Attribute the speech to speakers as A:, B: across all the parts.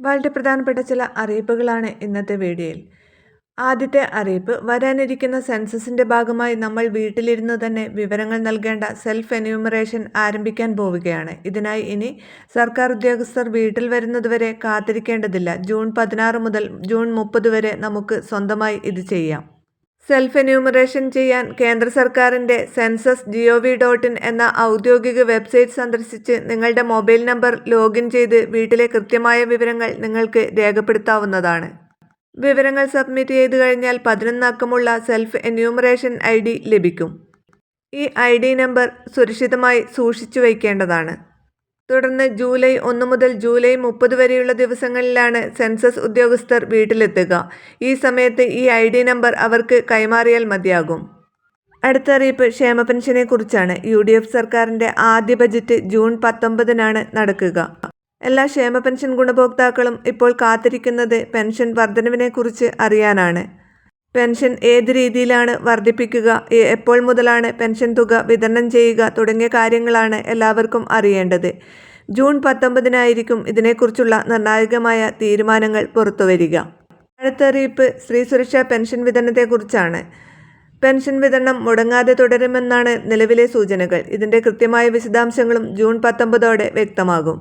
A: വളരെ പ്രധാനപ്പെട്ട ചില അറിയിപ്പുകളാണ് ഇന്നത്തെ വീഡിയോയിൽ. ആദ്യത്തെ അറിയിപ്പ്, വരാനിരിക്കുന്ന സെൻസസിന്റെ ഭാഗമായി നമ്മൾ വീട്ടിലിരുന്ന് തന്നെ വിവരങ്ങൾ നൽകേണ്ട സെൽഫ് എന്യൂമറേഷൻ ആരംഭിക്കാൻ പോവുകയാണ്. ഇതിനായി ഇനി സർക്കാർ ഉദ്യോഗസ്ഥർ വീട്ടിൽ വരുന്നതുവരെ കാത്തിരിക്കേണ്ടതില്ല. ജൂൺ 16 മുതൽ ജൂൺ 30 വരെ നമുക്ക് സ്വന്തമായി ഇത് ചെയ്യാം. സെൽഫ് എന്യൂമറേഷൻ ചെയ്യാൻ കേന്ദ്ര സർക്കാരിൻ്റെ census.gov.in എന്ന ഔദ്യോഗിക വെബ്സൈറ്റ് സന്ദർശിച്ച് നിങ്ങളുടെ മൊബൈൽ നമ്പർ ലോഗിൻ ചെയ്ത് വീട്ടിലെ കൃത്യമായ വിവരങ്ങൾ നിങ്ങൾക്ക് രേഖപ്പെടുത്താവുന്നതാണ്. വിവരങ്ങൾ സബ്മിറ്റ് ചെയ്തു കഴിഞ്ഞാൽ 11 അക്കമുള്ള സെൽഫ് എന്യൂമറേഷൻ ID ലഭിക്കും. ഈ ID നമ്പർ സുരക്ഷിതമായി സൂക്ഷിച്ചു വയ്ക്കേണ്ടതാണ്. തുടർന്ന് ജൂലൈ 1 മുതൽ ജൂലൈ 30 വരെയുള്ള ദിവസങ്ങളിലാണ് സെൻസസ് ഉദ്യോഗസ്ഥർ വീട്ടിലെത്തുക. ഈ സമയത്ത് ഈ ID നമ്പർ അവർക്ക് കൈമാറിയാൽ മതിയാകും. അടുത്ത അറിയിപ്പ് ക്ഷേമ പെൻഷനെ കുറിച്ചാണ്. UDF സർക്കാരിൻ്റെ ആദ്യ ബജറ്റ് ജൂൺ 19-നാണ് നടക്കുക. എല്ലാ ക്ഷേമ പെൻഷൻ ഗുണഭോക്താക്കളും ഇപ്പോൾ കാത്തിരിക്കുന്നത് പെൻഷൻ വർധനവിനെക്കുറിച്ച് അറിയാനാണ്. പെൻഷൻ ഏത് രീതിയിലാണ് വർദ്ധിപ്പിക്കുക, എപ്പോൾ മുതലാണ് പെൻഷൻ തുക വിതരണം ചെയ്യുക തുടങ്ങിയ കാര്യങ്ങളാണ് എല്ലാവർക്കും അറിയേണ്ടത്. ജൂൺ 19-നായിരിക്കും ഇതിനെക്കുറിച്ചുള്ള നിർണായകമായ തീരുമാനങ്ങൾ പുറത്തുവരിക. അടുത്ത അറിയിപ്പ് സ്ത്രീ സുരക്ഷാ പെൻഷൻ വിതരണത്തെക്കുറിച്ചാണ്. പെൻഷൻ വിതരണം മുടങ്ങാതെ തുടരുമെന്നാണ് നിലവിലെ സൂചനകൾ. ഇതിൻ്റെ കൃത്യമായ വിശദാംശങ്ങളും ജൂൺ 19-ഓടെ വ്യക്തമാകും.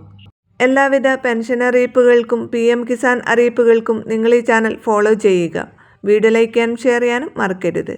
A: എല്ലാവിധ പെൻഷൻ അറിയിപ്പുകൾക്കും PM കിസാൻ അറിയിപ്പുകൾക്കും നിങ്ങൾ ഈ ചാനൽ ഫോളോ ചെയ്യുക. വീഡിയോ ലൈക്ക് ചെയ്യാനും ഷെയർ ചെയ്യാനും മറക്കരുത്.